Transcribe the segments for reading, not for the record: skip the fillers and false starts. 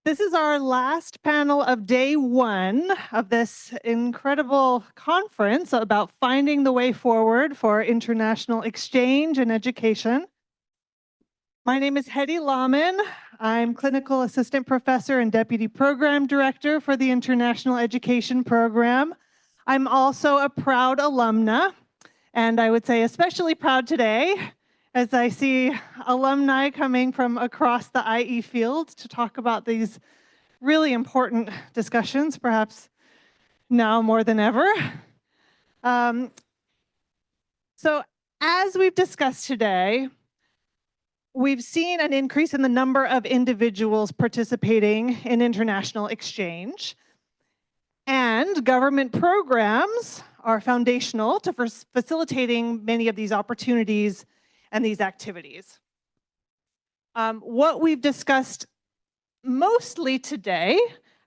This is our last panel of day one of this incredible conference about finding the way forward for international exchange and education. My name is Heddy Lahmann. I'm Clinical Assistant Professor and Deputy Program Director for the International Education Program. I'm also a proud alumna, and I would say especially proud today as I see alumni coming from across the IE field to talk about these really important discussions, perhaps now more than ever. So as we've discussed today, we've seen an increase in the number of individuals participating in international exchange, and government programs are foundational to facilitating many of these opportunities and these activities. What we've discussed mostly today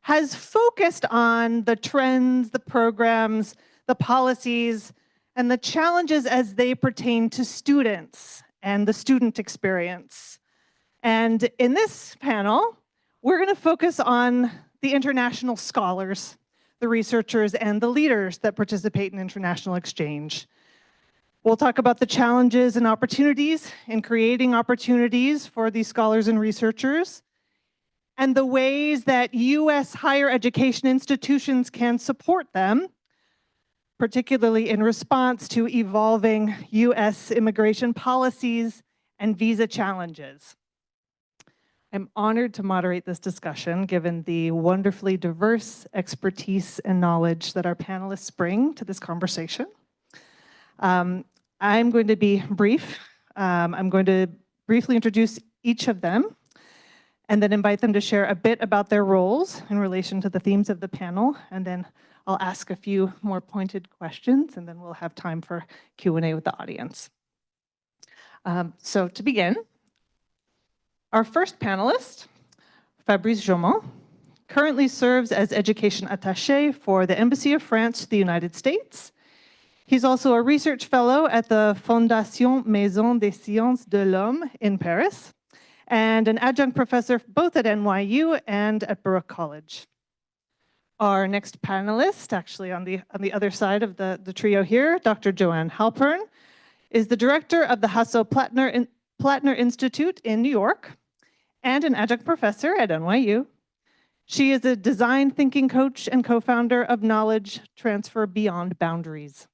has focused on the trends, the programs, the policies, and the challenges as they pertain to students and the student experience. And in this panel, we're going to focus on the international scholars, the researchers, and the leaders that participate in international exchange. We'll talk about the challenges and opportunities in creating opportunities for these scholars and researchers, and the ways that U.S. higher education institutions can support them, particularly in response to evolving U.S. immigration policies and visa challenges. I'm honored to moderate this discussion, given the wonderfully diverse expertise and knowledge that our panelists bring to this conversation. I'm going to be brief. I'm going to briefly introduce each of them and then invite them to share a bit about their roles in relation to the themes of the panel. And then I'll ask a few more pointed questions, and then we'll have time for Q&A with the audience. So to begin, our first panelist, Fabrice Jaumont, currently serves as Education Attache for the Embassy of France to the United States. He's also a research fellow at the Fondation Maison des Sciences de l'Homme in Paris, and an adjunct professor both at NYU and at Baruch College. Our next panelist, actually on the other side of the trio here, Dr. Joann Halpern, is the director of the Hasso Plattner Institute in New York and an adjunct professor at NYU. She is a design thinking coach and co-founder of Knowledge Transfer Beyond Boundaries.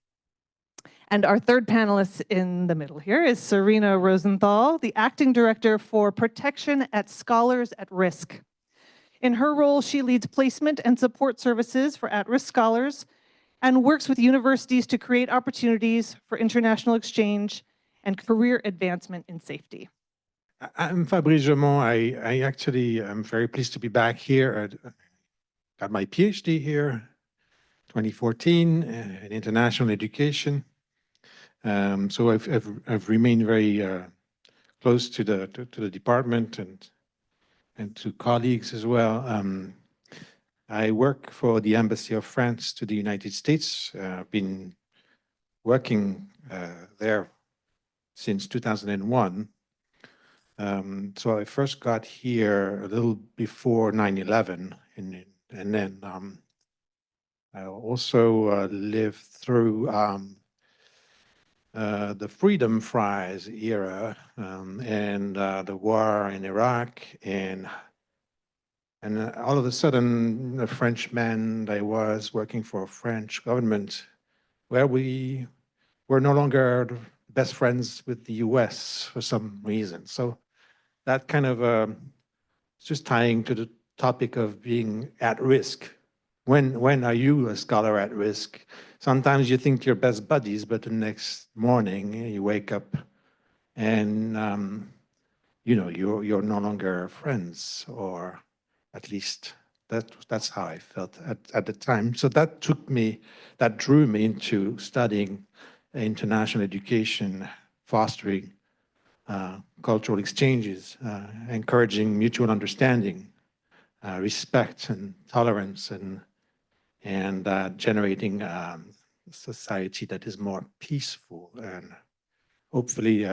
And our third panelist in the middle here is Sarina Rosenthal, the acting director for Protection at Scholars at Risk. In her role, she leads placement and support services for at-risk scholars and works with universities to create opportunities for international exchange and career advancement in safety. I'm Fabrice Jaumont. I actually am very pleased to be back here. I got my PhD here, 2014, in international education. So I've remained very close to the department and to colleagues as well. I work for the Embassy of France to the United States. I've been working there since 2001. So I first got here a little before 9/11, and then I also lived through the Freedom Fries era and the war in Iraq, and all of a sudden, a Frenchman, I was working for a French government where we were no longer best friends with the US for some reason. So that kind of just tying to the topic of being at risk. When are you a scholar at risk? Sometimes you think you're best buddies, but the next morning you wake up and you're no longer friends, or at least that's how I felt at the time. So that drew me into studying international education, fostering cultural exchanges, encouraging mutual understanding, respect and tolerance, and generating a society that is more peaceful. And hopefully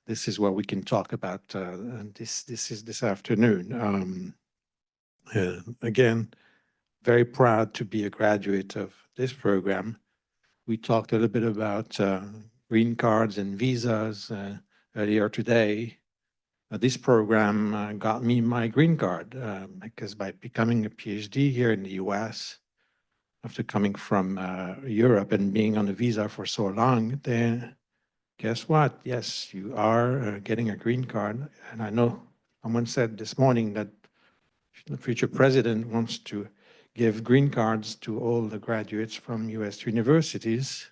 this is what we can talk about this afternoon. Again, very proud to be a graduate of this program. We talked a little bit about green cards and visas earlier today. This program got me my green card because by becoming a PhD here in the US, after coming from Europe and being on a visa for so long, then guess what? Yes, you are getting a green card. And I know someone said this morning that the future president wants to give green cards to all the graduates from US universities.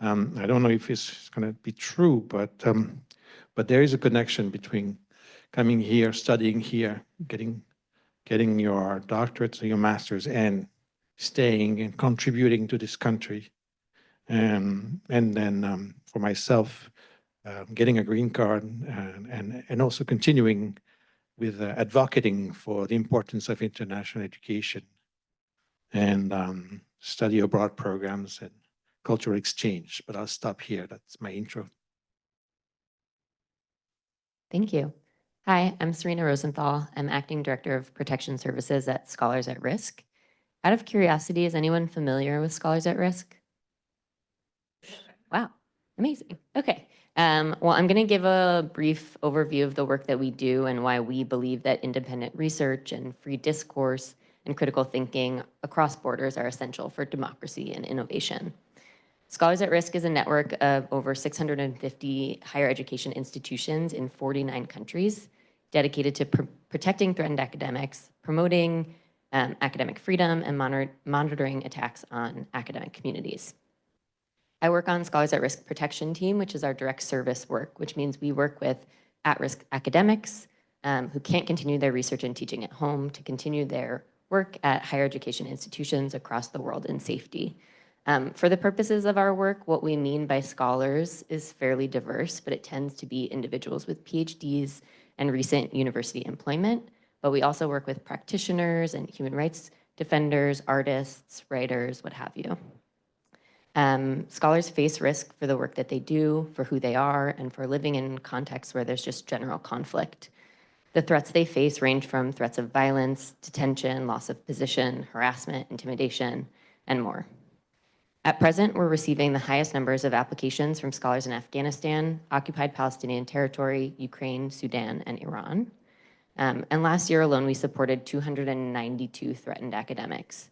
I don't know if it's going to be true, but there is a connection between coming here, studying here, getting your doctorate or your master's, and staying and contributing to this country. And then for myself, getting a green card and also continuing with advocating for the importance of international education and study abroad programs and cultural exchange. But I'll stop here. That's my intro. Thank you. Hi, I'm Sarina Rosenthal. I'm Acting Director of Protection Services at Scholars at Risk. Out of curiosity, is anyone familiar with Scholars at Risk? Wow, amazing. Okay. Well, I'm going to give a brief overview of the work that we do and why we believe that independent research and free discourse and critical thinking across borders are essential for democracy and innovation. Scholars at Risk is a network of over 650 higher education institutions in 49 countries dedicated to protecting threatened academics, promoting academic freedom, and monitoring attacks on academic communities. I work on Scholars at Risk Protection Team, which is our direct service work, which means we work with at-risk academics who can't continue their research and teaching at home to continue their work at higher education institutions across the world in safety. For the purposes of our work, what we mean by scholars is fairly diverse, but it tends to be individuals with PhDs and recent university employment. But we also work with practitioners and human rights defenders, artists, writers, what have you. Scholars face risk for the work that they do, for who they are, and for living in contexts where there's just general conflict. The threats they face range from threats of violence, detention, loss of position, harassment, intimidation, and more. At present, we're receiving the highest numbers of applications from scholars in Afghanistan, occupied Palestinian territory, Ukraine, Sudan, and Iran. And last year alone, we supported 292 threatened academics.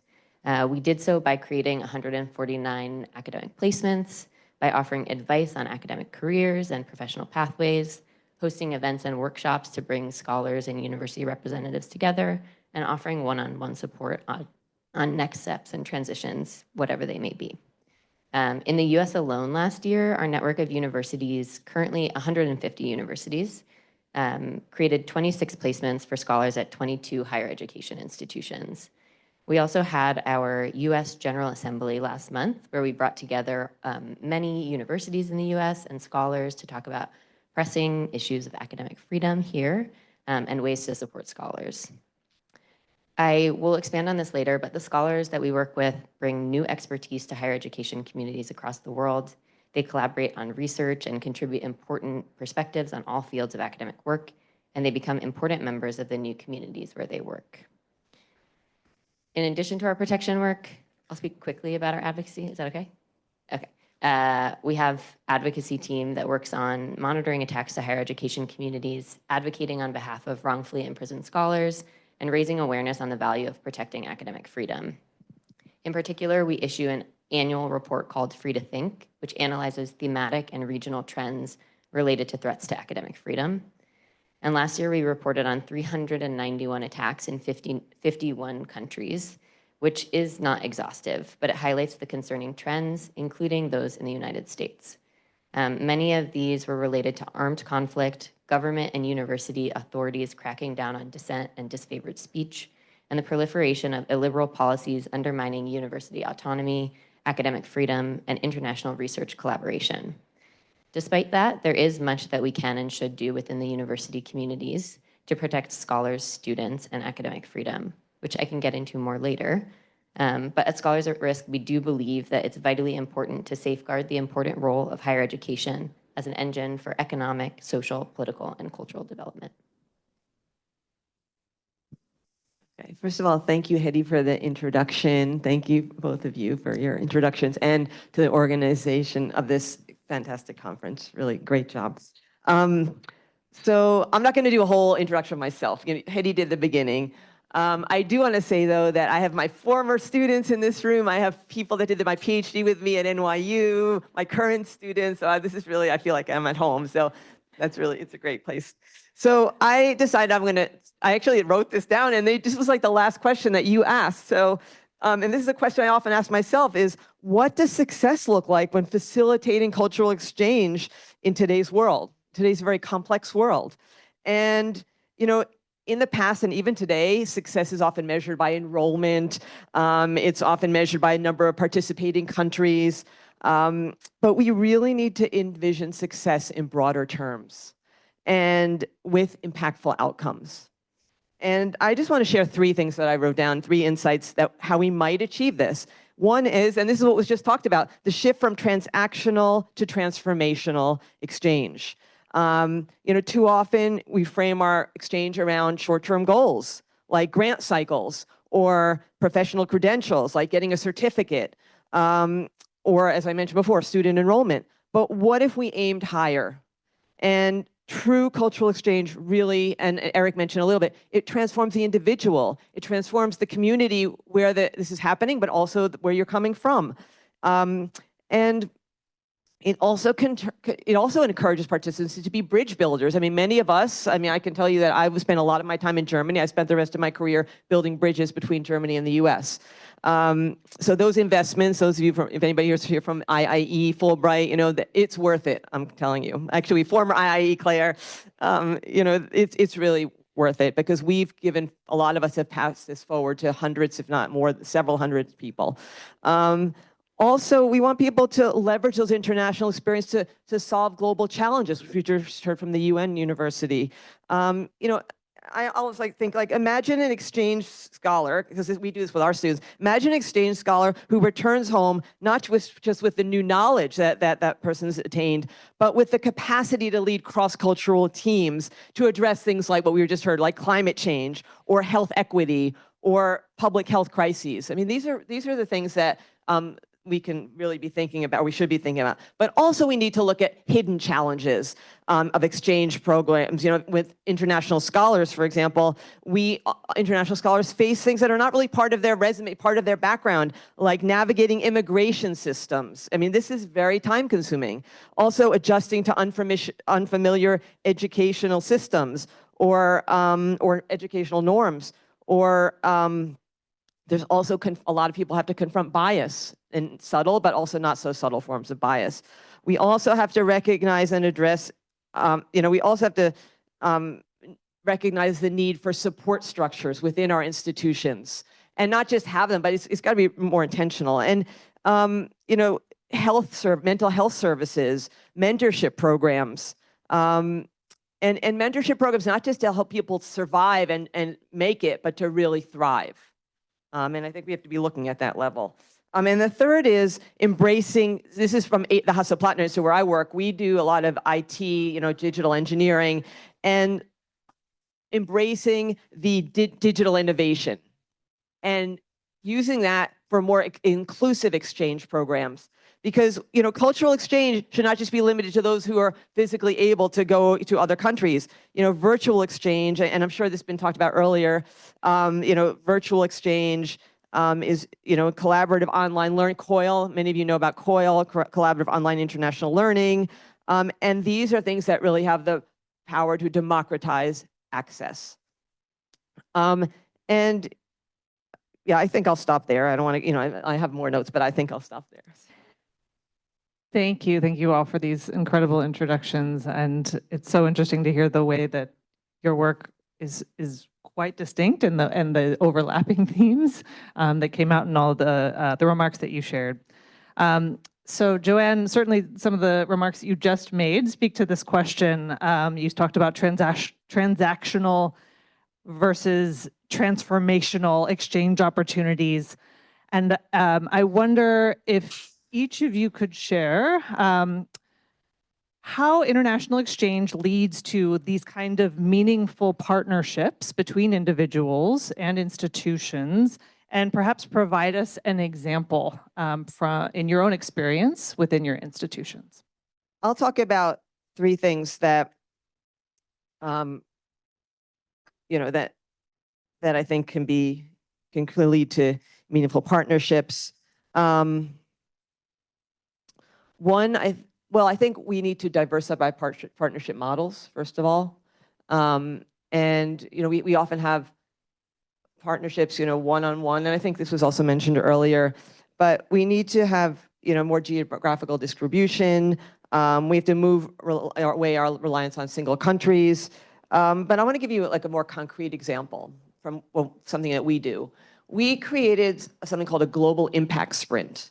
We did so by creating 149 academic placements, by offering advice on academic careers and professional pathways, hosting events and workshops to bring scholars and university representatives together, and offering one-on-one support on next steps and transitions, whatever they may be. In the US alone last year, our network of universities, currently 150 universities, created 26 placements for scholars at 22 higher education institutions. We also had our US General Assembly last month, where we brought together many universities in the US and scholars to talk about pressing issues of academic freedom here and ways to support scholars. I will expand on this later, but the scholars that we work with bring new expertise to higher education communities across the world. They collaborate on research and contribute important perspectives on all fields of academic work, and they become important members of the new communities where they work. In addition to our protection work, I'll speak quickly about our advocacy. Is that okay? Okay. We have advocacy team that works on monitoring attacks to higher education communities, advocating on behalf of wrongfully imprisoned scholars, and raising awareness on the value of protecting academic freedom. In particular, we issue an annual report called Free to Think, which analyzes thematic and regional trends related to threats to academic freedom. And last year, we reported on 391 attacks in 51 countries, which is not exhaustive, but it highlights the concerning trends, including those in the United States. Many of these were related to armed conflict, government and university authorities cracking down on dissent and disfavored speech, and the proliferation of illiberal policies undermining university autonomy, academic freedom, and international research collaboration. Despite that, there is much that we can and should do within the university communities to protect scholars, students, and academic freedom, which I can get into more later. But at Scholars at Risk, we do believe that it's vitally important to safeguard the important role of higher education as an engine for economic, social, political, and cultural development. Okay, first of all, thank you, Heddy, for the introduction. Thank you, both of you, for your introductions and to the organization of this fantastic conference. Really great job. So I'm not going to do a whole introduction of myself. Heddy did the beginning. I do want to say, though, that I have my former students in this room. I have people that did my PhD with me at NYU, my current students. So this is really, I feel like I'm at home. So that's really, it's a great place. So I decided I actually wrote this down, and this was like the last question that you asked. So, and this is a question I often ask myself is, what does success look like when facilitating cultural exchange in today's world, today's very complex world? And, in the past and even today, success is often measured by enrollment. It's often measured by a number of participating countries. But we really need to envision success in broader terms and with impactful outcomes. And I just want to share 3 things that I wrote down, 3 insights that how we might achieve this. One is, and this is what was just talked about, the shift from transactional to transformational exchange. Too often we frame our exchange around short-term goals, like grant cycles or professional credentials, like getting a certificate, or as I mentioned before, student enrollment. But what if we aimed higher? And true cultural exchange really, and Eric mentioned a little bit, it transforms the individual. It transforms the community where this is happening, but also where you're coming from. And it also encourages participants to be bridge builders. I mean, many of us, I can tell you that I've spent a lot of my time in Germany. I spent the rest of my career building bridges between Germany and the US. So those investments, those of you if anybody here's here from IIE, Fulbright, it's worth it, I'm telling you. Actually, former IIE Claire, it's really worth it because a lot of us have passed this forward to hundreds, if not more, several hundred people. Also, we want people to leverage those international experiences to solve global challenges, which we just heard from the UN University. I always think, imagine an exchange scholar, because we do this with our students, imagine an exchange scholar who returns home, not just with the new knowledge that person's attained, but with the capacity to lead cross-cultural teams to address things like what we just heard, like climate change or health equity or public health crises. I mean, these are the things that we can really be thinking about, we should be thinking about. But also we need to look at hidden challenges of exchange programs. With international scholars, for example, international scholars face things that are not really part of their resume, part of their background, like navigating immigration systems. I mean, this is very time consuming. Also adjusting to unfamiliar educational systems or educational norms, or there's also a lot of people have to confront bias in subtle, but also not so subtle forms of bias. We also have to recognize and address, we also have to recognize the need for support structures within our institutions, and not just have them, but it's got to be more intentional. And mental health services, mentorship programs, and mentorship programs not just to help people survive and make it, but to really thrive. And I think we have to be looking at that level. And the third is embracing, this is from the Hasso Plattner, so where I work, we do a lot of IT, digital engineering, and embracing the digital innovation and using that for more inclusive exchange programs. Because cultural exchange should not just be limited to those who are physically able to go to other countries. Virtual exchange, and I'm sure this has been talked about earlier. Virtual exchange is collaborative online learning. COIL, many of you know about COIL, collaborative online international learning, and these are things that really have the power to democratize access. And yeah, I think I'll stop there. I don't want to, I have more notes, but I think I'll stop there. Thank you all for these incredible introductions, and it's so interesting to hear the way that your work is quite distinct and the overlapping themes that came out in all the remarks that you shared. So Joann, certainly some of the remarks that you just made speak to this question. You talked about transactional versus transformational exchange opportunities, and I wonder if each of you could share how international exchange leads to these kind of meaningful partnerships between individuals and institutions, and perhaps provide us an example in your own experience within your institutions. I'll talk about three things that, that I think can lead to meaningful partnerships. One, I think we need to diversify partnership models, first of all. And, we often have partnerships, one-on-one, and I think this was also mentioned earlier, but we need to have, more geographical distribution. We have to move away our reliance on single countries. But I want to give you like a more concrete example from something that we do. We created something called a global impact sprint.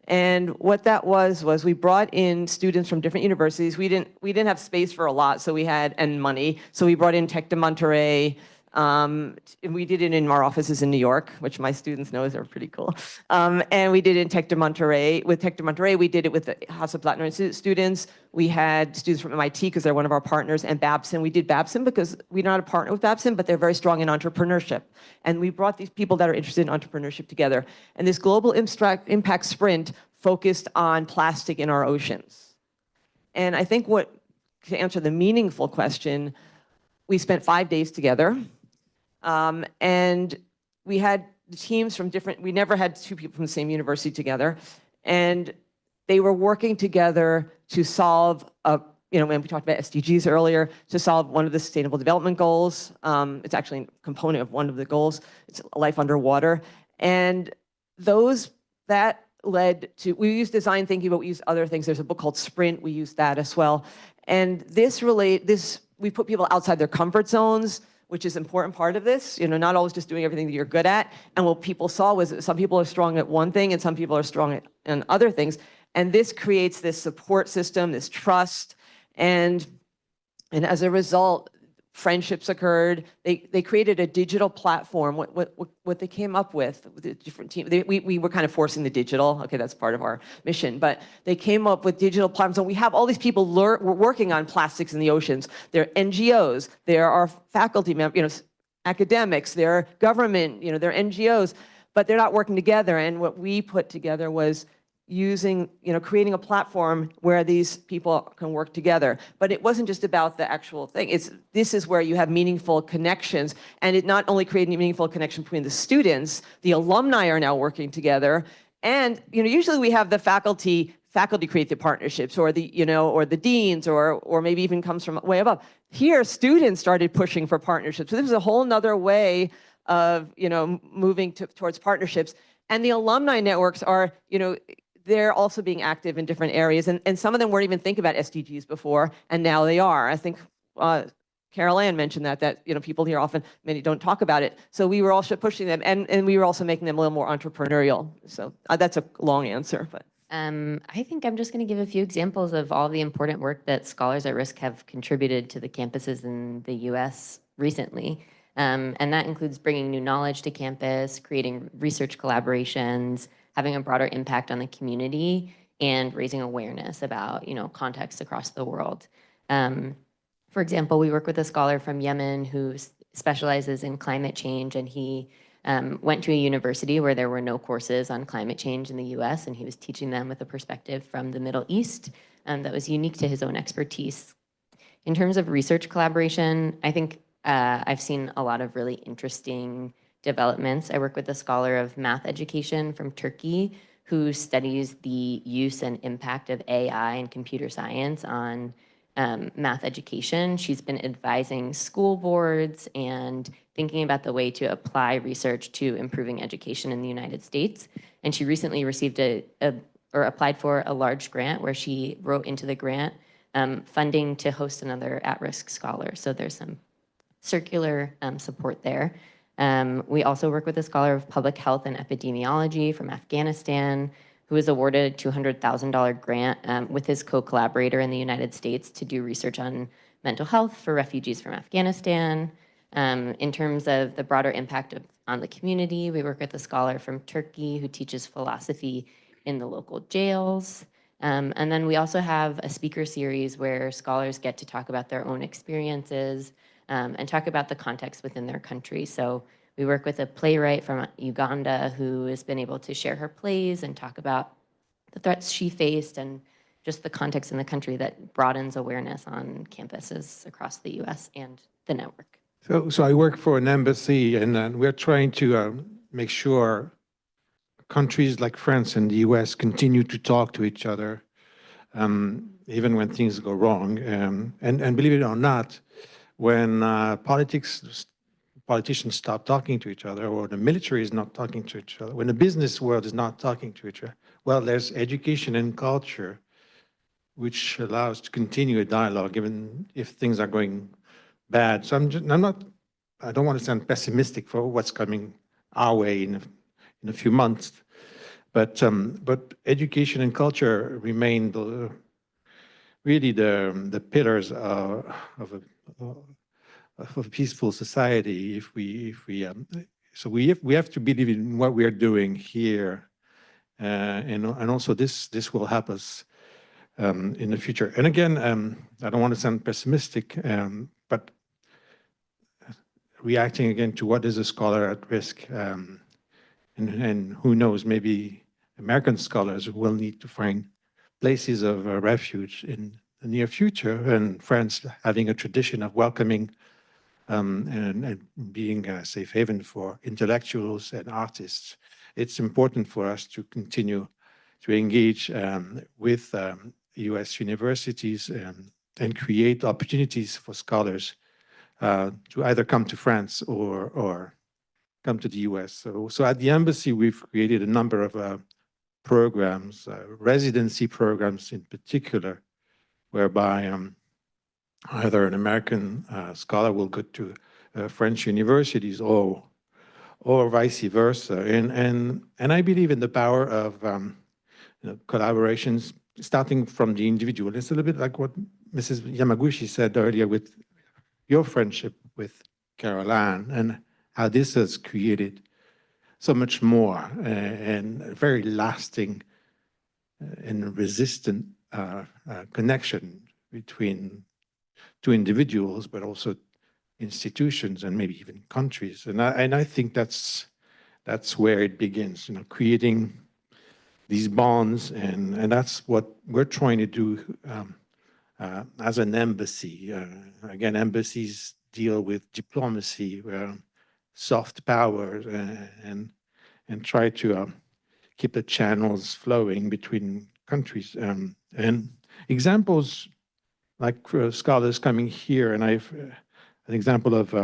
And what that was we brought in students from different universities. We didn't have space for a lot, so and money. So we brought in Tech de Monterrey. And we did it in our offices in New York, which my students know are pretty cool. And we did it in Tech de Monterrey. With Tech de Monterrey, we did it with the Hasso Plattner students. We had students from MIT because they're one of our partners, and Babson. We did Babson because we're not a partner with Babson, but they're very strong in entrepreneurship. And we brought these people that are interested in entrepreneurship together. And this global impact sprint focused on plastic in our oceans. And I think to answer the meaningful question, we spent 5 days together. And we had teams from we never had two people from the same university together. And they were working together to solve, when we talked about SDGs earlier, to solve one of the Sustainable Development Goals. It's actually a component of one of the goals. It's life underwater. And that led to, we use design thinking, but we use other things. There's a book called Sprint. We use that as well. And we put people outside their comfort zones, which is an important part of this, not always just doing everything that you're good at. And what people saw was that some people are strong at one thing and some people are strong at other things. And this creates this support system, this trust. And as a result, friendships occurred. They created a digital platform. What they came up with the different teams, we were kind of forcing the digital. Okay, that's part of our mission. But they came up with digital platforms. And we have all these people working on plastics in the oceans. They're NGOs. There are faculty members, academics. They're government. They're NGOs. But they're not working together. And what we put together was creating a platform where these people can work together. But it wasn't just about the actual thing. This is where you have meaningful connections. And it not only created a meaningful connection between the students, the alumni are now working together. And usually we have the faculty create the partnerships, or the deans, or maybe even comes from way above. Here, students started pushing for partnerships. So this is a whole nother way of moving towards partnerships. And the alumni networks are, they're also being active in different areas. And some of them weren't even thinking about SDGs before, and now they are. I think Carol Ann mentioned that people here many don't talk about it. So we were also pushing them, and we were also making them a little more entrepreneurial. So that's a long answer. But I think I'm just going to give a few examples of all the important work that Scholars at Risk have contributed to the campuses in the US recently. And that includes bringing new knowledge to campus, creating research collaborations, having a broader impact on the community, and raising awareness about contexts across the world. For example, we work with a scholar from Yemen who specializes in climate change, and he went to a university where there were no courses on climate change in the US, and he was teaching them with a perspective from the Middle East that was unique to his own expertise. In terms of research collaboration, I think I've seen a lot of really interesting developments. I work with a scholar of math education from Turkey who studies the use and impact of AI and computer science on math education. She's been advising school boards and thinking about the way to apply research to improving education in the United States. And she recently received or applied for a large grant where she wrote into the grant funding to host another at-risk scholar. So there's some circular support there. We also work with a scholar of public health and epidemiology from Afghanistan who was awarded a $200,000 grant with his co-collaborator in the United States to do research on mental health for refugees from Afghanistan. In terms of the broader impact on the community, we work with a scholar from Turkey who teaches philosophy in the local jails. And then we also have a speaker series where scholars get to talk about their own experiences and talk about the context within their country. So we work with a playwright from Uganda who has been able to share her plays and talk about the threats she faced and just the context in the country that broadens awareness on campuses across the US and the network. So I work for an embassy, and we're trying to make sure countries like France and the US continue to talk to each other, even when things go wrong. And believe it or not, when politicians stop talking to each other, or the military is not talking to each other, when the business world is not talking to each other, well, there's education and culture, which allows to continue a dialogue, even if things are going bad. So I don't want to sound pessimistic for what's coming our way in a few months, but education and culture remain really the pillars of a peaceful society. So we have to believe in what we are doing here, and also this will help us in the future. And again, I don't want to sound pessimistic, but reacting again to what is a scholar at risk, and who knows, maybe American scholars will need to find places of refuge in the near future, and France having a tradition of welcoming and being a safe haven for intellectuals and artists. It's important for us to continue to engage with US universities and create opportunities for scholars to either come to France or come to the US. So at the embassy, we've created a number of programs, residency programs in particular, whereby either an American scholar will go to French universities or vice versa. And I believe in the power of collaborations starting from the individual. It's a little bit like what Mrs. Yamaguchi said earlier with your friendship with Caroline, and how this has created so much more and a very lasting and resistant connection between two individuals, but also institutions and maybe even countries. And I think that's where it begins, creating these bonds, and that's what we're trying to do as an embassy. Again, embassies deal with diplomacy, soft power, and try to keep the channels flowing between countries. And examples like scholars coming here, and I've an example of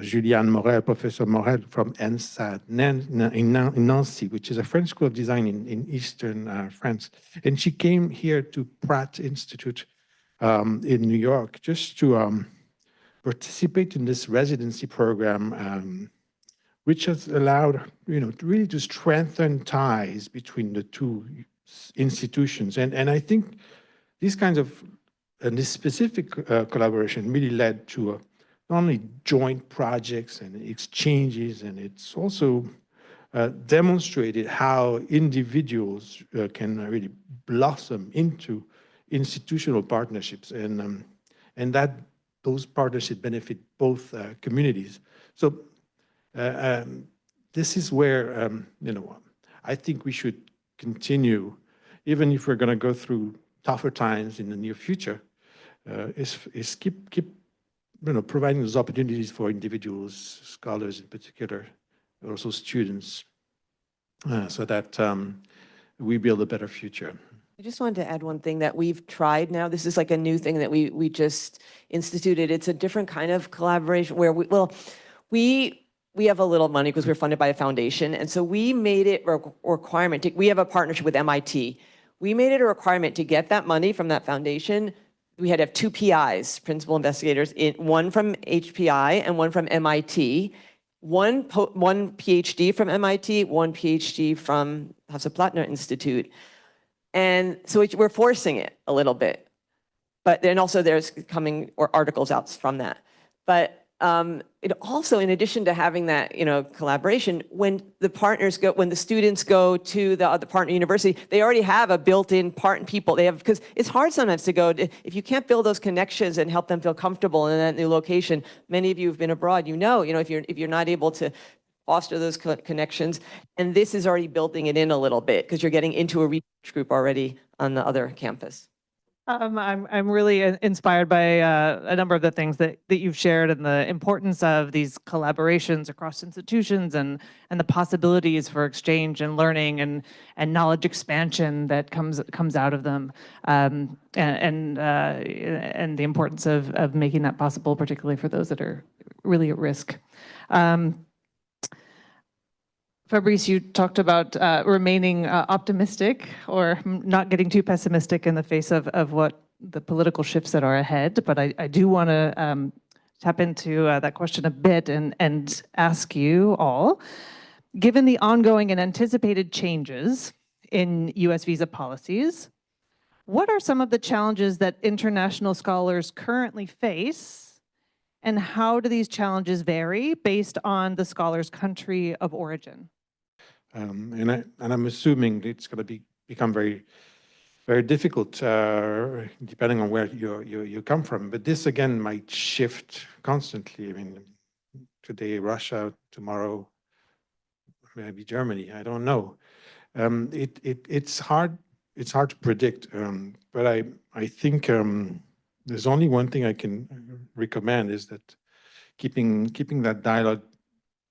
Juliane Morel, Professor Morel from ENSAD in Nancy, which is a French school of design in eastern France. And she came here to Pratt Institute in New York just to participate in this residency program, which has allowed, really to strengthen ties between the two institutions. And I think these kinds of, and this specific collaboration really led to not only joint projects and exchanges, and it's also demonstrated how individuals can really blossom into institutional partnerships, and that those partnerships benefit both communities. So this is where I think we should continue, even if we're going to go through tougher times in the near future. Is keep providing those opportunities for individuals, scholars in particular, also students, so that we build a better future. I just wanted to add one thing that we've tried now. This is like a new thing that we just instituted. It's a different kind of collaboration where we have a little money because we're funded by a foundation, and so we made it a requirement. We have a partnership with MIT. We made it a requirement to get that money from that foundation. We had to have 2 PIs, principal investigators, one from HPI and one from MIT, one PhD from MIT, one PhD from Hasso Plattner Institute. And so we're forcing it a little bit. But then also there's coming articles out from that. But it also, in addition to having that, collaboration, when the students go to the other partner university, they already have a built-in people. Because it's hard sometimes to go, if you can't build those connections and help them feel comfortable in that new location. Many of you have been abroad, if you're not able to foster those connections, and this is already building it in a little bit because you're getting into a research group already on the other campus. I'm really inspired by a number of the things that you've shared and the importance of these collaborations across institutions and the possibilities for exchange and learning and knowledge expansion that comes out of them, and the importance of making that possible, particularly for those that are really at risk. Fabrice, you talked about remaining optimistic or not getting too pessimistic in the face of what the political shifts that are ahead, but I do want to tap into that question a bit and ask you all, given the ongoing and anticipated changes in US visa policies, what are some of the challenges that international scholars currently face, and how do these challenges vary based on the scholar's country of origin? And I'm assuming it's going to become very, very difficult depending on where you come from. But this again might shift constantly. I mean, today Russia, tomorrow maybe Germany. I don't know. It's hard to predict. But I think there's only one thing I can recommend is that keeping that dialogue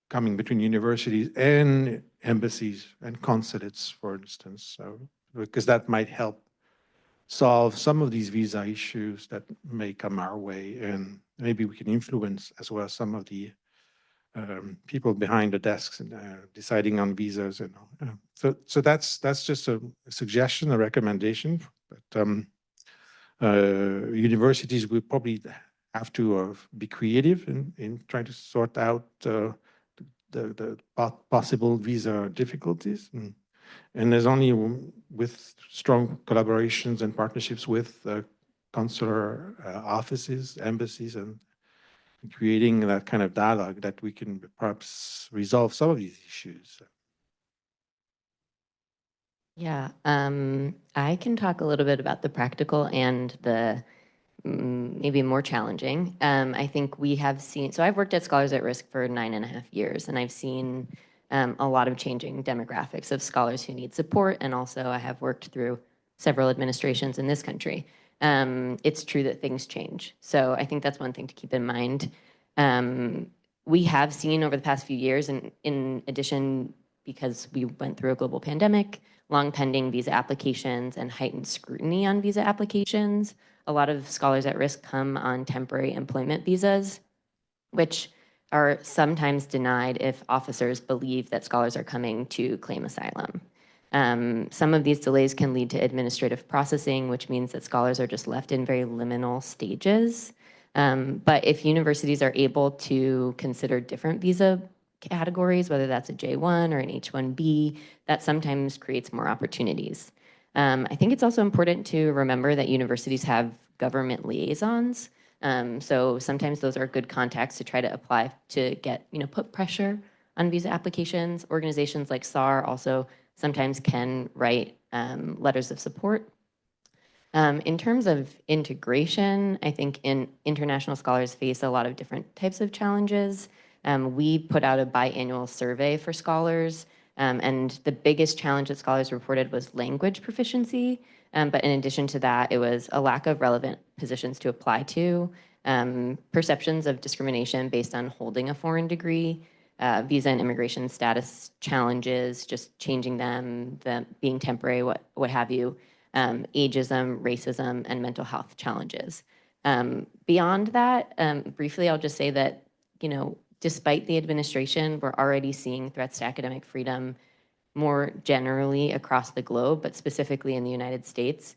coming between universities and embassies and consulates, for instance, because that might help solve some of these visa issues that may come our way, and maybe we can influence as well some of the people behind the desks and deciding on visas. And so that's just a suggestion, a recommendation. But universities will probably have to be creative in trying to sort out the possible visa difficulties. And there's only with strong collaborations and partnerships with consular offices, embassies, and creating that kind of dialogue that we can perhaps resolve some of these issues. Yeah, I can talk a little bit about the practical and the maybe more challenging. I think we have seen, so I've worked at Scholars at Risk for 9.5 years, and I've seen a lot of changing demographics of scholars who need support, and also I have worked through several administrations in this country. It's true that things change, so I think that's one thing to keep in mind. We have seen over the past few years, and in addition, because we went through a global pandemic, long pending visa applications and heightened scrutiny on visa applications. A lot of scholars at risk come on temporary employment visas, which are sometimes denied if officers believe that scholars are coming to claim asylum. Some of these delays can lead to administrative processing, which means that scholars are just left in very liminal stages. But if universities are able to consider different visa categories, whether that's a J1 or an H1B, that sometimes creates more opportunities. I think it's also important to remember that universities have government liaisons. So sometimes those are good contacts to try to apply to get, put pressure on visa applications. Organizations like SAR also sometimes can write letters of support. In terms of integration, I think international scholars face a lot of different types of challenges. We put out a biannual survey for scholars, and the biggest challenge that scholars reported was language proficiency. But in addition to that, it was a lack of relevant positions to apply to, perceptions of discrimination based on holding a foreign degree, visa and immigration status challenges, just changing them being temporary, what have you, ageism, racism, and mental health challenges. Beyond that, briefly, I'll just say that, despite the administration, we're already seeing threats to academic freedom more generally across the globe, but specifically in the United States.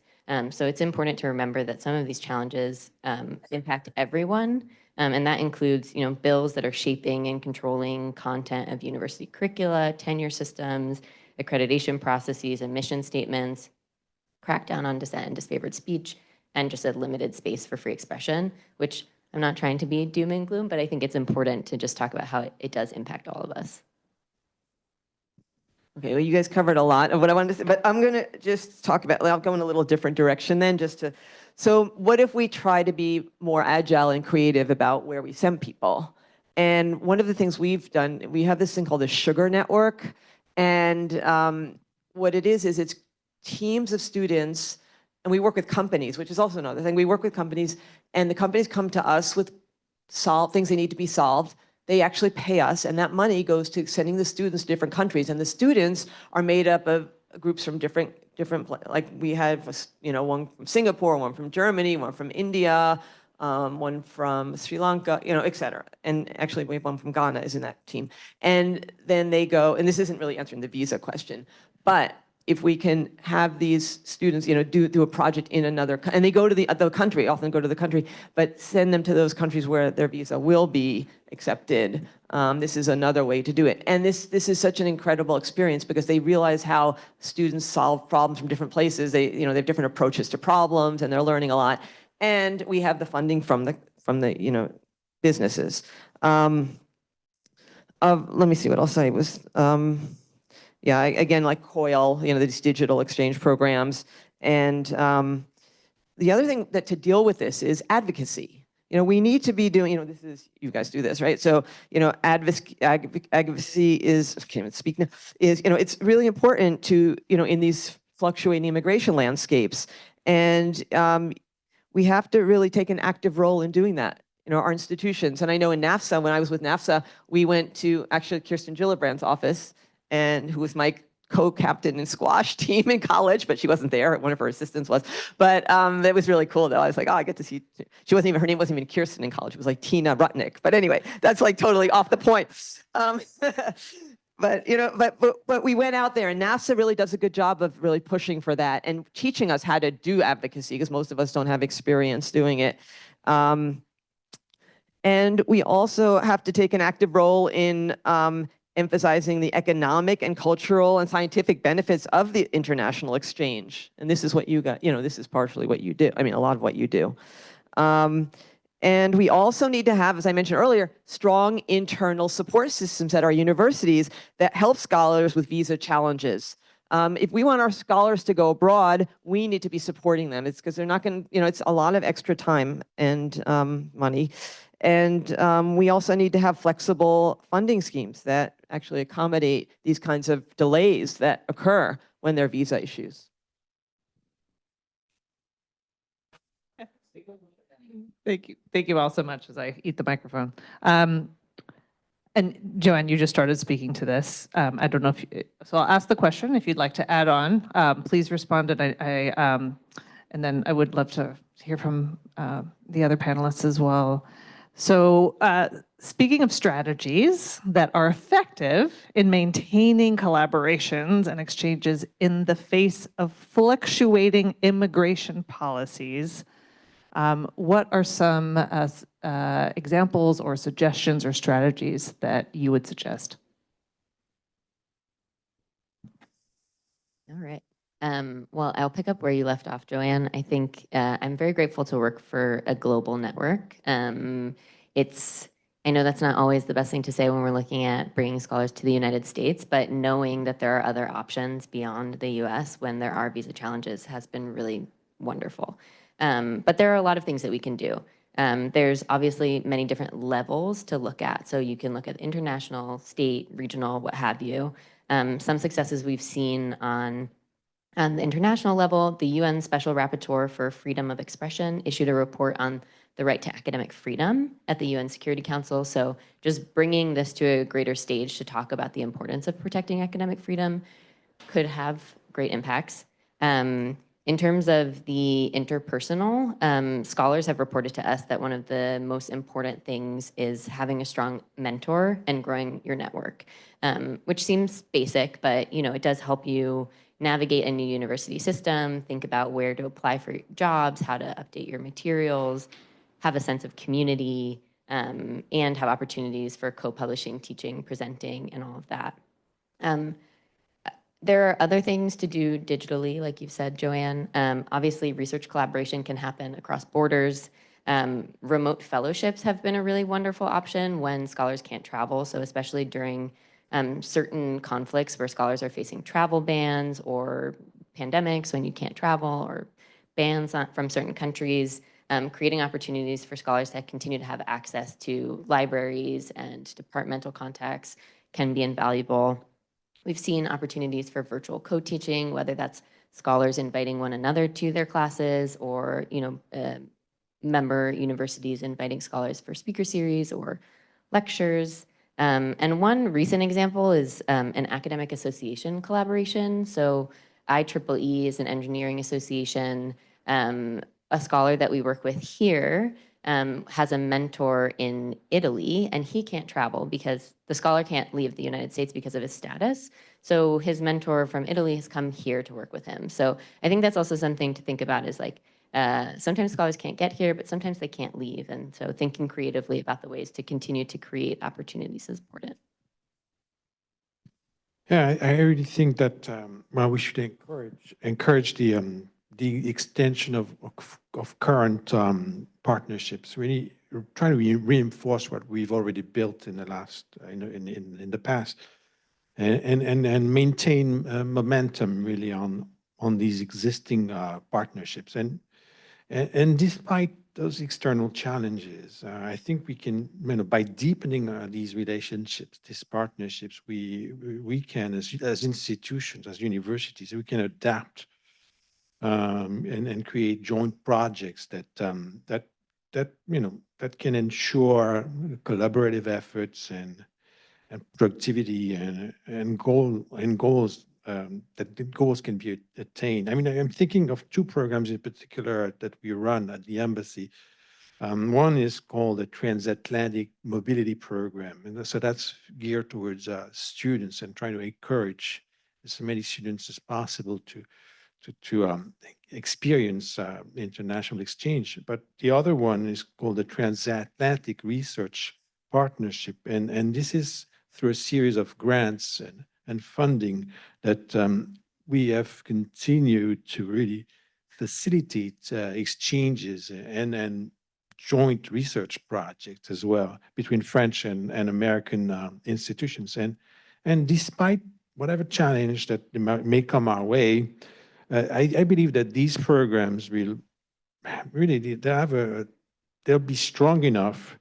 So it's important to remember that some of these challenges impact everyone, and that includes, bills that are shaping and controlling content of university curricula, tenure systems, accreditation processes, and mission statements, crackdown on dissent and disfavored speech, and just a limited space for free expression, which I'm not trying to be doom and gloom, but I think it's important to just talk about how it does impact all of us. Okay, well, you guys covered a lot of what I wanted to say, but I'm going to just talk about, I'll go in a little different direction then, so what if we try to be more agile and creative about where we send people? And one of the things we've done, we have this thing called the Sugar Network, and what it is it's teams of students, and we work with companies, which is also another thing. We work with companies, and the companies come to us with things they need to be solved. They actually pay us, and that money goes to sending the students to different countries. And the students are made up of groups from different, like we have, one from Singapore, one from Germany, one from India, one from Sri Lanka, et cetera. And actually, we have one from Ghana is in that team. And then they go, and this isn't really answering the visa question, but if we can have these students, do a project in another, and they go to the country, often go to the country, but send them to those countries where their visa will be accepted. This is another way to do it. And this is such an incredible experience because they realize how students solve problems from different places. They have different approaches to problems, and they're learning a lot. And we have the funding from the businesses. Let me see what else I was. Yeah, again, like COIL, these digital exchange programs. And the other thing to deal with this is advocacy. We need to be doing, you guys do this, right? So, advocacy is, I can't even speak now, it's really important to, in these fluctuating immigration landscapes. And we have to really take an active role in doing that. Our institutions. And I know in NAFSA, when I was with NAFSA, we went to actually Kirsten Gillibrand's office, and who was my co-captain in squash team in college, but she wasn't there. One of her assistants was. But it was really cool, though. I was like, oh, I get to see. Her name wasn't even Kirsten in college. It was like Tina Rutnick. But anyway, that's like totally off the point. But we went out there, and NAFSA really does a good job of really pushing for that and teaching us how to do advocacy, because most of us don't have experience doing it. And we also have to take an active role in emphasizing the economic and cultural and scientific benefits of the international exchange. And this is what you got, this is partially what you do. I mean, a lot of what you do. And we also need to have, as I mentioned earlier, strong internal support systems at our universities that help scholars with visa challenges. If we want our scholars to go abroad, we need to be supporting them. It's because they're not going to, it's a lot of extra time and money. And we also need to have flexible funding schemes that actually accommodate these kinds of delays that occur when there are visa issues. Thank you. Thank you all so much as I eat the microphone. And Joann, you just started speaking to this. I don't know if so I'll ask the question. If you'd like to add on, please respond. And and then I would love to hear from the other panelists as well. So speaking of strategies that are effective in maintaining collaborations and exchanges in the face of fluctuating immigration policies, what are some examples or suggestions or strategies that you would suggest? All right. Well, I'll pick up where you left off, Joann. I think I'm very grateful to work for a global network. I know that's not always the best thing to say when we're looking at bringing scholars to the United States, but knowing that there are other options beyond the US when there are visa challenges has been really wonderful. But there are a lot of things that we can do. There's obviously many different levels to look at. So you can look at international, state, regional, what have you. Some successes we've seen on the international level, the UN Special Rapporteur for Freedom of Expression issued a report on the right to academic freedom at the UN Security Council. So just bringing this to a greater stage to talk about the importance of protecting academic freedom could have great impacts. In terms of the interpersonal, scholars have reported to us that one of the most important things is having a strong mentor and growing your network, which seems basic, but it does help you navigate a new university system, think about where to apply for jobs, how to update your materials, have a sense of community, and have opportunities for co-publishing, teaching, presenting, and all of that. There are other things to do digitally, like you've said, Joann. Obviously, research collaboration can happen across borders. Remote fellowships have been a really wonderful option when scholars can't travel. So especially during certain conflicts where scholars are facing travel bans or pandemics when you can't travel, or bans from certain countries, creating opportunities for scholars to continue to have access to libraries and departmental contacts can be invaluable. We've seen opportunities for virtual co-teaching, whether that's scholars inviting one another to their classes, or member universities inviting scholars for speaker series or lectures. And one recent example is an academic association collaboration. So IEEE is an engineering association. A scholar that we work with here has a mentor in Italy, and he can't travel because the scholar can't leave the United States because of his status. So his mentor from Italy has come here to work with him. So I think that's also something to think about, is like, sometimes scholars can't get here, but sometimes they can't leave. And so thinking creatively about the ways to continue to create opportunities is important. Yeah, I really think that well, we should encourage the extension of current partnerships. Really trying to reinforce what we've already built in the last in the past, and maintain momentum really on these existing partnerships. And despite those external challenges, I think we can, by deepening these relationships, these partnerships, we can, as institutions, as universities, we can adapt and create joint projects that that can ensure collaborative efforts and productivity and goals. That the goals can be attained. I mean, I'm thinking of two programs in particular that we run at the embassy. One is called the Transatlantic Mobility Program, and so that's geared towards students and trying to encourage as many students as possible to experience international exchange. But the other one is called the Transatlantic Research Partnership, and this is through a series of grants and funding that we have continued to really facilitate exchanges and joint research projects as well between French and American institutions. And despite whatever challenge that may come our way, I believe that these programs will really they'll be strong enough,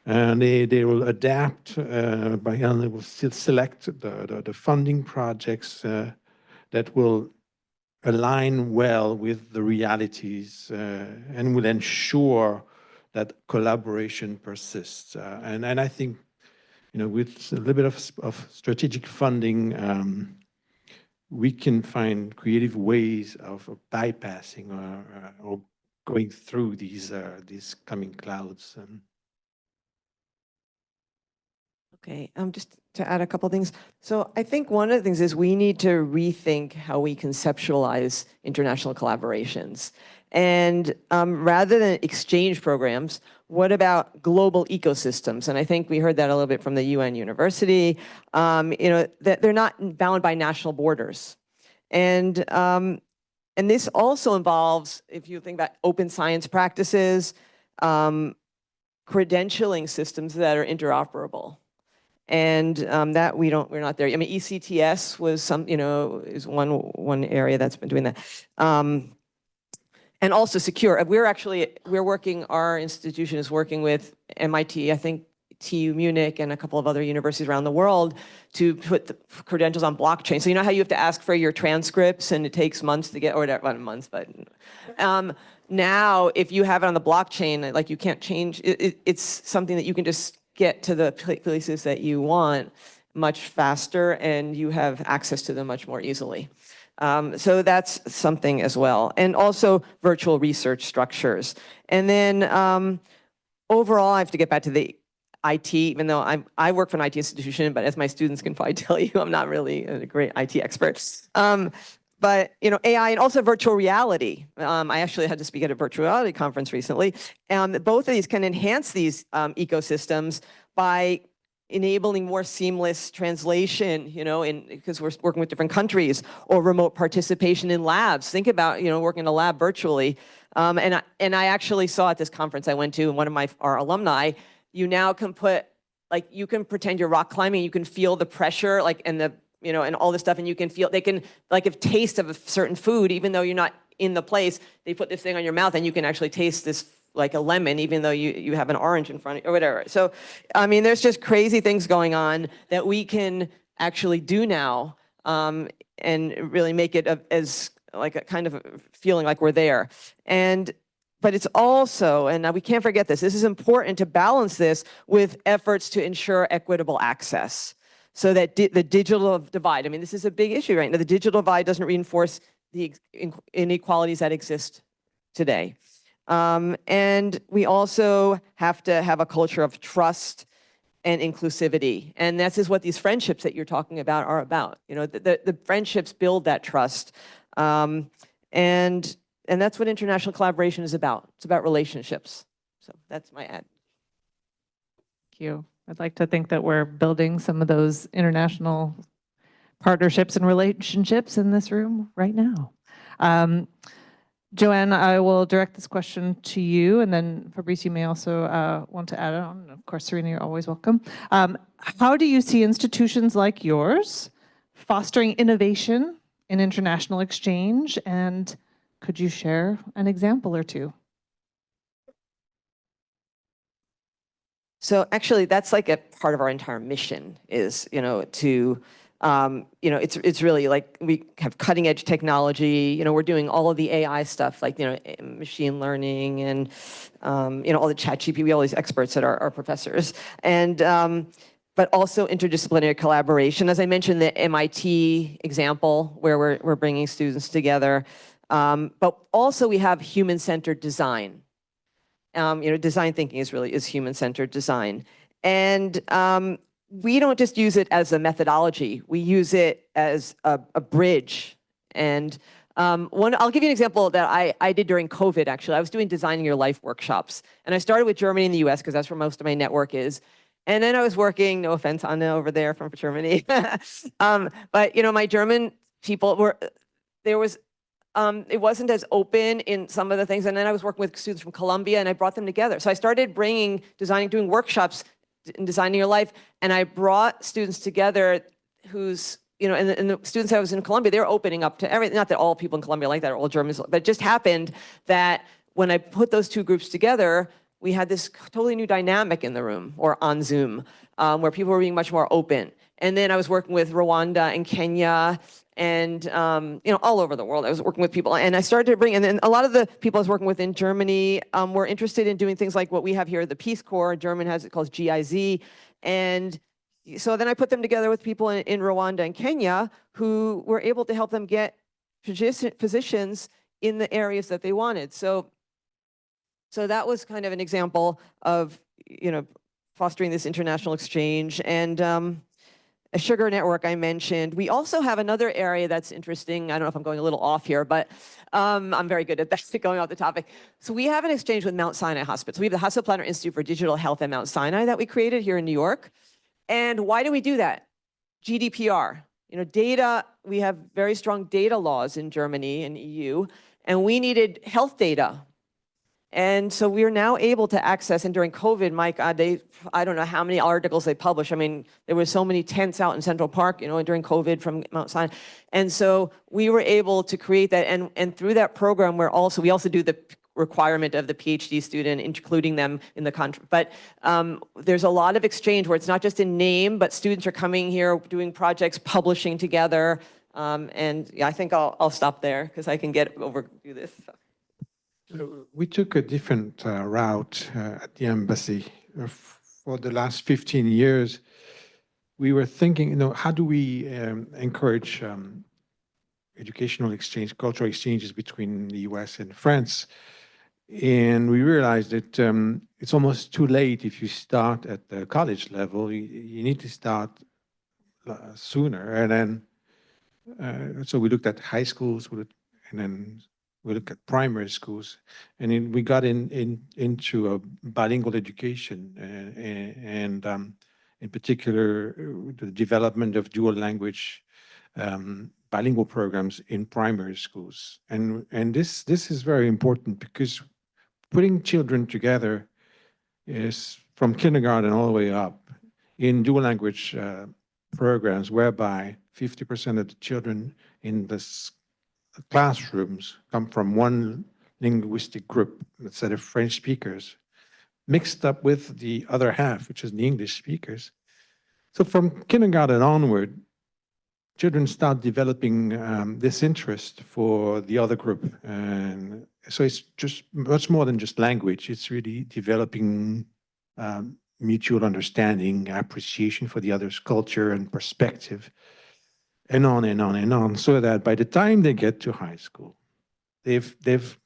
and they will adapt and they will still select the funding projects that will align well with the realities and will ensure that collaboration persists. And I think, with a little bit of strategic funding, we can find creative ways of bypassing or going through these coming clouds. Okay, just to add a couple things. So I think one of the things is we need to rethink how we conceptualize international collaborations. And rather than exchange programs, what about global ecosystems? And I think we heard that a little bit from the UN University, that they're not bound by national borders. And this also involves, if you think about open science practices, credentialing systems that are interoperable. And that we're not there. I mean, ECTS was is one area that's been doing that. And also secure. Our institution is working with MIT, I think TU Munich, and a couple of other universities around the world to put the credentials on blockchain. So you know how you have to ask for your transcripts and it takes months to get, or not months, but now if you have it on the blockchain, like you can't change, it's something that you can just get to the places that you want much faster, and you have access to them much more easily. So that's something as well. And also virtual research structures. And then overall, I have to get back to the IT, even though I work for an IT institution, but as my students can probably tell you, I'm not really a great IT expert. But AI and also virtual reality. I actually had to speak at a virtual reality conference recently. Both of these can enhance these ecosystems by enabling more seamless translation, because we're working with different countries, or remote participation in labs. Think about, working in a lab virtually. And I actually saw at this conference I went to, and one of our alumni, you now can put, you can pretend you're rock climbing, you can feel the pressure, and and all this stuff, and you can feel, they can, if taste of a certain food, even though you're not in the place, they put this thing on your mouth and you can actually taste this like a lemon, even though you have an orange in front of you, or whatever. So, I mean, there's just crazy things going on that we can actually do now, and really make it as like a kind of feeling like we're there. But it's also, and we can't forget this is important to balance this with efforts to ensure equitable access. So that the digital divide, I mean, this is a big issue right now. The digital divide doesn't reinforce the inequalities that exist today. And we also have to have a culture of trust and inclusivity. And this is what these friendships that you're talking about are about. The friendships build that trust. And that's what international collaboration is about. It's about relationships. So that's my ad. Thank you. I'd like to think that we're building some of those international partnerships and relationships in this room right now. Joann, I will direct this question to you, and then Fabrice, you may also want to add on. Of course, Sarina, you're always welcome. How do you see institutions like yours fostering innovation in international exchange, and could you share an example or two? So actually, that's like a part of our entire mission is, to, it's really like we have cutting edge technology, we're doing all of the AI stuff, like, machine learning and, all the ChatGPT, we have all these experts that are professors. And, but also interdisciplinary collaboration. As I mentioned, the MIT example where we're bringing students together. But also we have human-centered design. Design thinking is human-centered design. And we don't just use it as a methodology, we use it as a bridge. And I'll give you an example that I did during COVID, actually. I was doing Designing Your Life workshops. And I started with Germany and the US, because that's where most of my network is. And then I was working, no offense, Anna over there from Germany. But my German people it wasn't as open in some of the things. And then I was working with students from Columbia, and I brought them together. So I started doing workshops in Designing Your Life, and I brought students together who's, and the students I was in Columbia, they were opening up to everything. Not that all people in Columbia like that, are all Germans, but it just happened that when I put those two groups together, we had this totally new dynamic in the room, or on Zoom, where people were being much more open. And then I was working with Rwanda and Kenya, and all over the world. I was working with people, and I started to bring, and then a lot of the people I was working with in Germany were interested in doing things like what we have here, the Peace Corps. German has it called GIZ. And so then I put them together with people in Rwanda and Kenya who were able to help them get positions in the areas that they wanted. So that was kind of an example of, fostering this international exchange. And a sugar network I mentioned. We also have another area that's interesting. I don't know if I'm going a little off here, but I'm very good at that, going off the topic. So we have an exchange with Mount Sinai Hospital. We have the Hasso Plattner Institute for Digital Health at Mount Sinai that we created here in New York. And why do we do that? GDPR. Data, we have very strong data laws in Germany and EU, and we needed health data. And so we are now able to access, and during COVID, my God, I don't know how many articles they published. I mean, there were so many tents out in Central Park, during COVID from Mount Sinai. And so we were able to create that, and through that program, we also do the requirement of the PhD student, including them in the contract. But there's a lot of exchange where it's not just in name, but students are coming here, doing projects, publishing together. And yeah, I think I'll stop there because I can do this. So. We took a different route at the embassy. For the last 15 years, we were thinking, how do we encourage educational exchange, cultural exchanges between the US and France? And we realized that it's almost too late if you start at the college level. You need to start sooner. And then, so we looked at high schools, and then we look at primary schools, and then we got into a bilingual education, in particular, the development of dual language bilingual programs in primary schools. And this is very important because putting children together is from kindergarten all the way up in dual language programs whereby 50% of the children in the classrooms come from one linguistic group, let's say the French speakers, mixed up with the other half, which is the English speakers. So from kindergarten onward, children start developing this interest for the other group. And so it's just much more than just language. It's really developing mutual understanding, appreciation for the other's culture and perspective, and on and on and on, so that by the time they get to high school, they've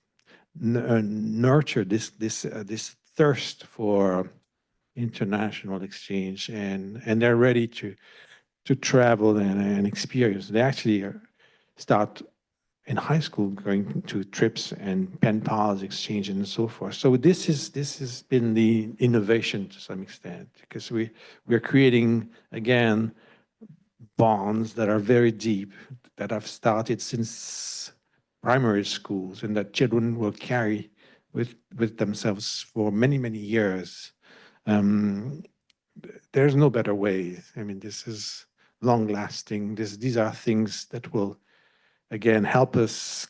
nurtured this thirst for international exchange, and they're ready to travel and experience. They actually start in high school going to trips and pen pals exchange and so forth. So this has been the innovation to some extent, because we're creating again bonds that are very deep, that have started since primary schools, and that children will carry with themselves for many, many years. There's no better way. I mean, this is long lasting. These are things that will, again, help us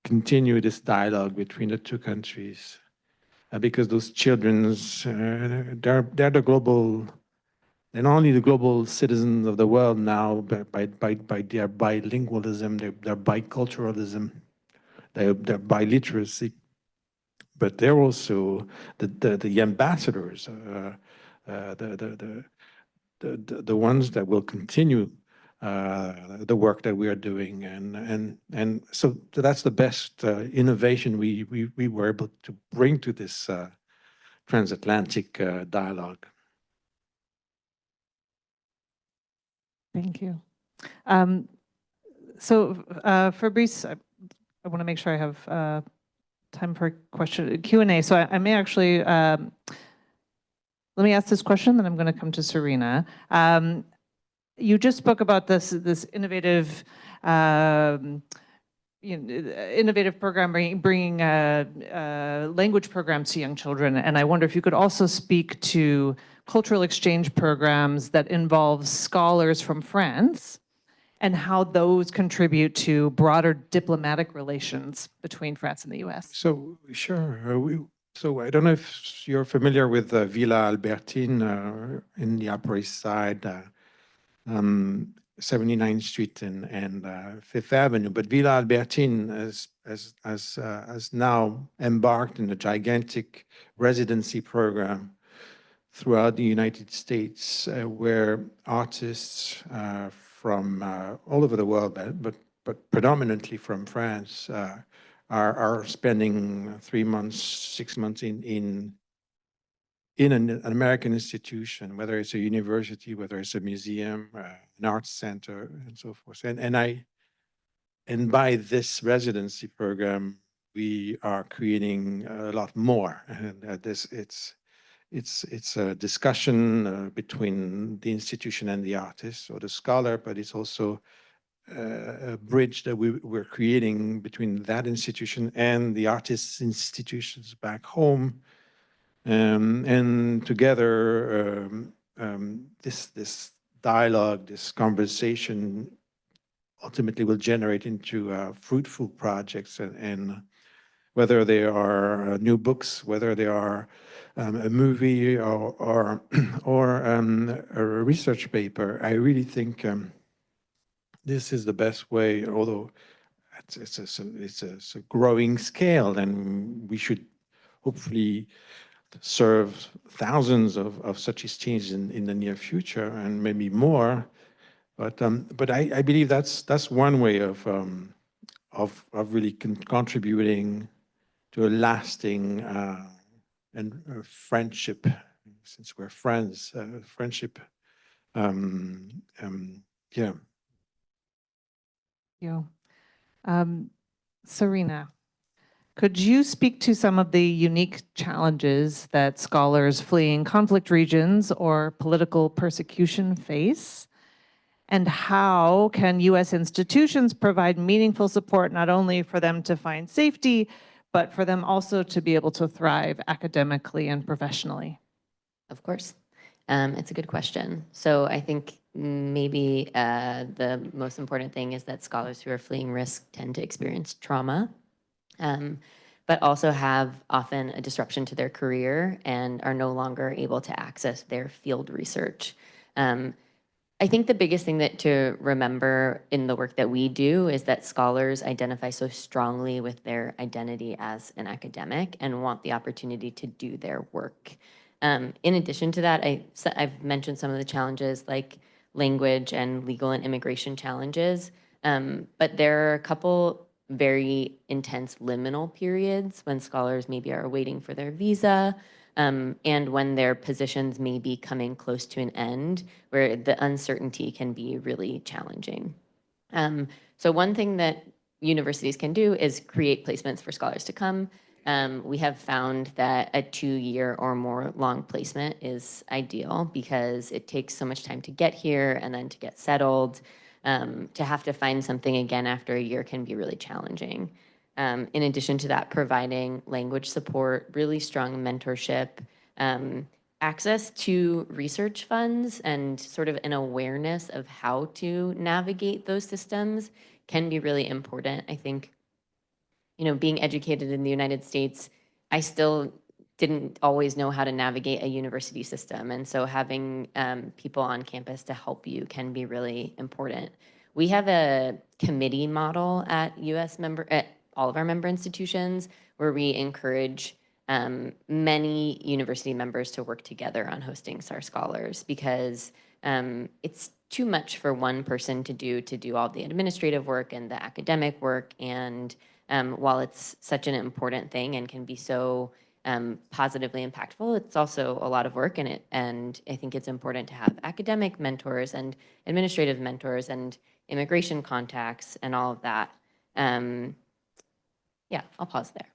continue this dialogue between the two countries, because those children's, they're the global, they're not only the global citizens of the world now, but by their bilingualism, their biculturalism, their biliteracy, but they're also the ambassadors, the ones that will continue the work that we are doing, and so that's the best innovation we were able to bring to this transatlantic dialogue. Thank you. So Fabrice, I want to make sure I have time for question Q&A. So I may actually let me ask this question, then I'm going to come to Sarina. You just spoke about this innovative innovative program bringing language programs to young children, and I wonder if you could also speak to cultural exchange programs that involve scholars from France and how those contribute to broader diplomatic relations between France and the US. So sure. So I don't know if you're familiar with Villa Albertine in the Upper East Side, 79th Street and Fifth Avenue. But Villa Albertine has now embarked in a gigantic residency program throughout the United States, where artists from all over the world, but predominantly from France, are spending 3 months, 6 months in an American institution, whether it's a university, whether it's a museum, an arts center, and so forth. And by this residency program, we are creating a lot more. And it's a discussion between the institution and the artist or the scholar, but it's also a bridge that we're creating between that institution and the artist's institutions back home. And together, this dialogue, this conversation ultimately will generate into fruitful projects, and whether they are new books, whether they are a movie or a research paper. I really think this is the best way, although it's a growing scale, and we should hopefully serve thousands of such exchanges in the near future, and maybe more. But I believe that's one way of really contributing to a lasting and friendship, since we're friends, friendship. Yeah. You, Sarina, Could you speak to some of the unique challenges that scholars fleeing conflict regions or political persecution face? And how can U.S. institutions provide meaningful support not only for them to find safety, but for them also to be able to thrive academically and professionally? Of course. It's a good question. So I think maybe the most important thing is that scholars who are fleeing risk tend to experience trauma, but also have often a disruption to their career and are no longer able to access their field research. I think the biggest thing that to remember in the work that we do is that scholars identify so strongly with their identity as an academic and want the opportunity to do their work. In addition to that, I've mentioned some of the challenges like language and legal and immigration challenges, but there are a couple very intense liminal periods when scholars maybe are waiting for their visa, and when their positions may be coming close to an end, where the uncertainty can be really challenging. So one thing that universities can do is create placements for scholars to come. We have found that a 2-year or more long placement is ideal because it takes so much time to get here and then to get settled. To have to find something again after a year can be really challenging. In addition to that, providing language support, really strong mentorship, access to research funds, and sort of an awareness of how to navigate those systems can be really important. I think, being educated in the United States, I still didn't always know how to navigate a university system. And so having people on campus to help you can be really important. We have a committee model at all of our member institutions where we encourage many university members to work together on hosting SAR scholars because it's too much for one person to do all the administrative work and the academic work. And while it's such an important thing and can be so positively impactful, it's also a lot of work in it. And I think it's important to have academic mentors and administrative mentors and immigration contacts and all of that. Yeah, I'll pause there.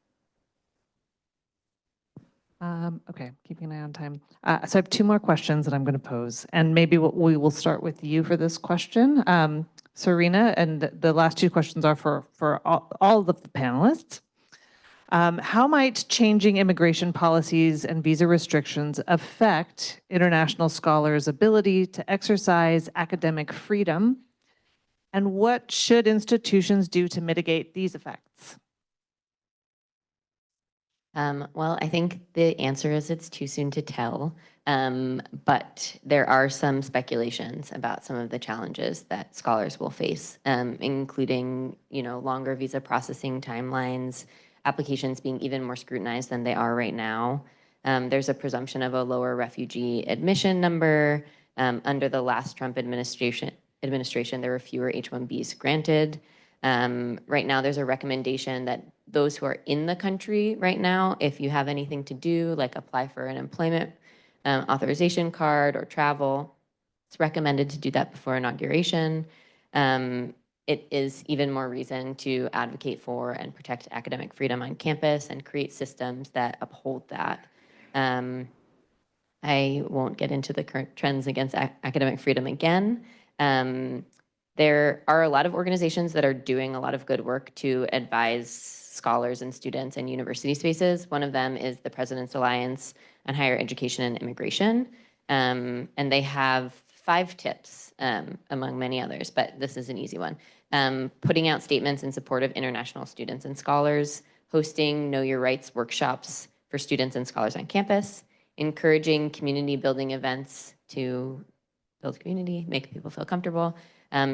Okay, keeping an eye on time. So I have 2 more questions that I'm going to pose, and maybe we will start with you for this question, Sarina, and the last 2 questions are for all of the panelists. How might changing immigration policies and visa restrictions affect international scholars' ability to exercise academic freedom, and what should institutions do to mitigate these effects? Well, I think the answer is it's too soon to tell, but there are some speculations about some of the challenges that scholars will face, including, longer visa processing timelines, applications being even more scrutinized than they are right now. There's a presumption of a lower refugee admission number. Under the last Trump administration, there were fewer H-1Bs granted. Right now, there's a recommendation that those who are in the country right now, if you have anything to do, like apply for an employment authorization card or travel, it's recommended to do that before inauguration. It is even more reason to advocate for and protect academic freedom on campus and create systems that uphold that. I won't get into the current trends against academic freedom again. There are a lot of organizations that are doing a lot of good work to advise scholars and students in university spaces. One of them is the President's Alliance on Higher Education and Immigration. And they have 5 tips, among many others, but this is an easy one. Putting out statements in support of international students and scholars, hosting Know Your Rights workshops for students and scholars on campus, encouraging community building events to build community, make people feel comfortable,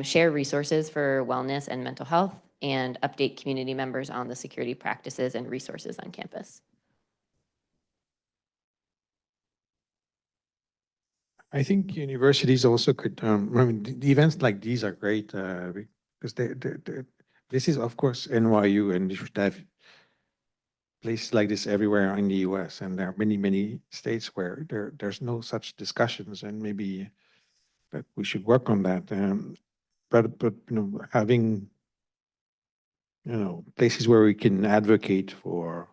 share resources for wellness and mental health, and update community members on the security practices and resources on campus. I think universities also could, the events like these are great because this is, of course, NYU, and you should have places like this everywhere in the US. And there are many, many states where there's no such discussions, and maybe that we should work on that. But having places where we can advocate for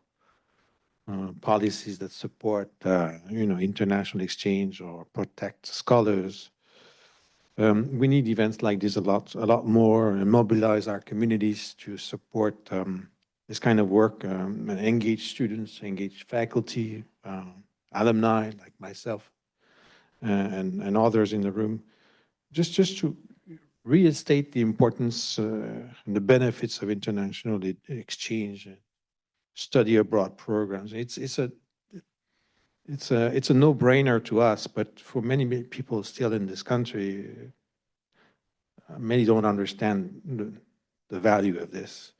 policies that support, international exchange or protect scholars. We need events like this a lot more, and mobilize our communities to support this kind of work, and engage students, engage faculty, alumni like myself, and others in the room, just to reinstate the importance and the benefits of international exchange and study abroad programs. It's a no-brainer to us, but for many people still in this country, many don't understand the value of this.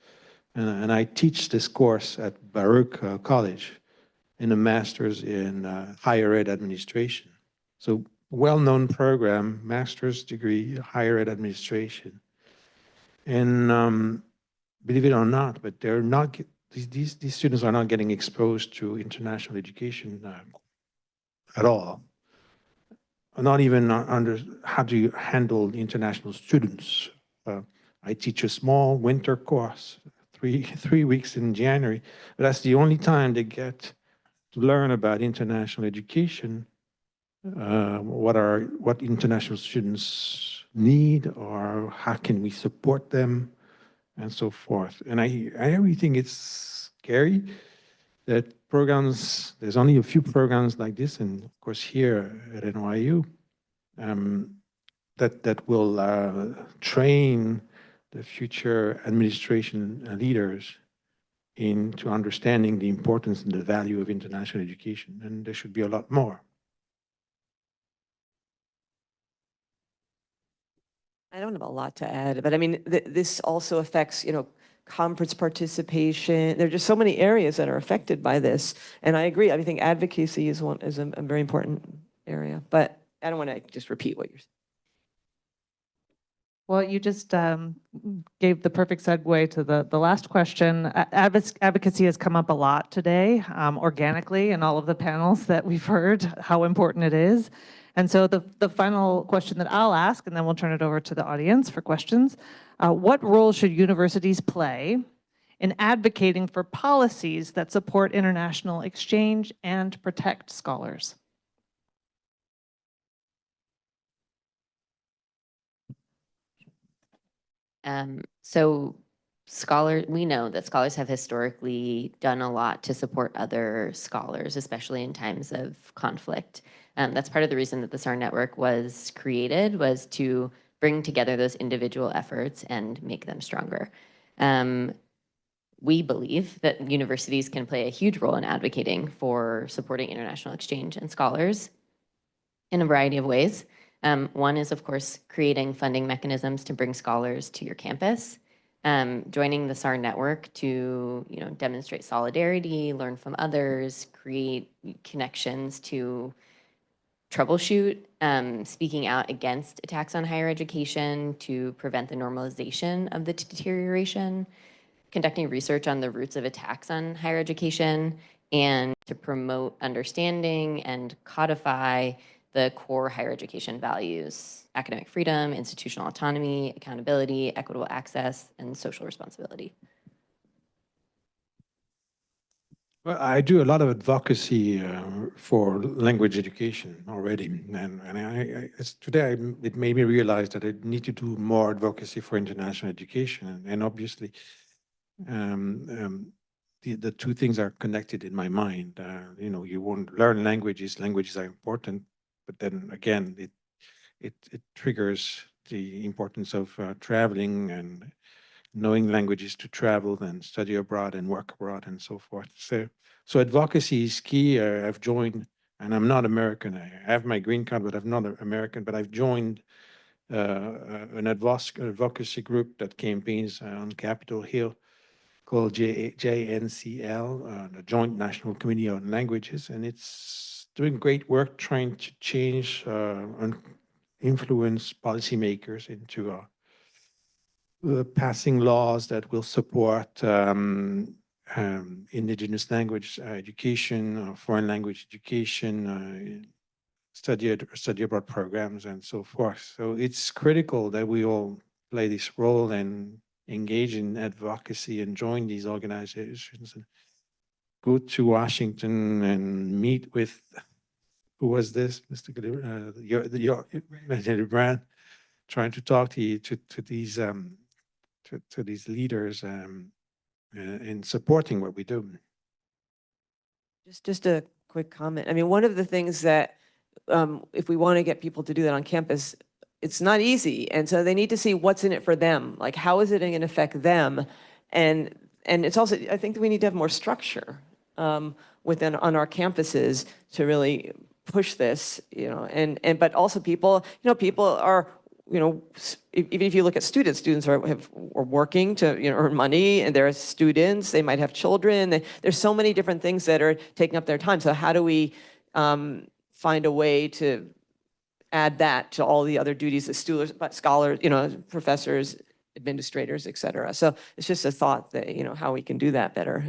And I teach this course at Baruch College in a master's in higher ed administration. So well-known program, master's degree, higher ed administration. And believe it or not, but they're not, these students are not getting exposed to international education at all. Not even under how do you handle international students. I teach a small winter course, three weeks in January, but that's the only time they get to learn about international education, what international students need, or how can we support them, and so forth. And I really think it's scary that programs, there's only a few programs like this, and of course here at NYU, that will train the future administration leaders into understanding the importance and the value of international education, and there should be a lot more. I don't have a lot to add, but I mean, this also affects, conference participation. There are just so many areas that are affected by this. And I agree. I think advocacy is a very important area, but I don't want to just repeat what you're saying. Well, you just gave the perfect segue to the last question. Advocacy has come up a lot today, organically, in all of the panels that we've heard, how important it is. And so the final question that I'll ask, and then we'll turn it over to the audience for questions. What role should universities play in advocating for policies that support international exchange and protect scholars? So we know that scholars have historically done a lot to support other scholars, especially in times of conflict. That's part of the reason that the SAR network was created, was to bring together those individual efforts and make them stronger. We believe that universities can play a huge role in advocating for supporting international exchange and scholars in a variety of ways. One is, of course, creating funding mechanisms to bring scholars to your campus, joining the SAR network to demonstrate solidarity, learn from others, create connections to troubleshoot, speaking out against attacks on higher education to prevent the normalization of the deterioration, conducting research on the roots of attacks on higher education, and to promote understanding and codify the core higher education values: academic freedom, institutional autonomy, accountability, equitable access, and social responsibility. Well, I do a lot of advocacy for language education already, and today it made me realize that I need to do more advocacy for international education, and obviously the two things are connected in my mind. You want to learn languages are important, but then again, it triggers the importance of traveling and knowing languages to travel and study abroad and work abroad and so forth. So advocacy is key. I've joined, and I'm not American. I have my green card, but I'm not American, but I've joined an advocacy group that campaigns on Capitol Hill called JNCL, the Joint National Committee on Languages, and it's doing great work trying to change and influence policymakers into passing laws that will support indigenous language education, foreign language education, study abroad programs, and so forth. So it's critical that we all play this role, and engage in advocacy and join these organizations and go to Washington and meet with, who was this, Mr. Your Brand, trying to talk to these leaders in supporting what we do. Just a quick comment. I mean, one of the things that if we want to get people to do that on campus, it's not easy. And so they need to see what's in it for them. Like, how is it going to affect them? And it's also, I think that we need to have more structure on our campuses to really push this, you know, but also people, you know, people are, you know, even if you look at students are working to, you know, earn money, and there are students, they might have children. There's so many different things that are taking up their time. So how do we find a way to add that to all the other duties that scholars, you know, professors, administrators, et cetera. So it's just a thought that, you know, how we can do that better.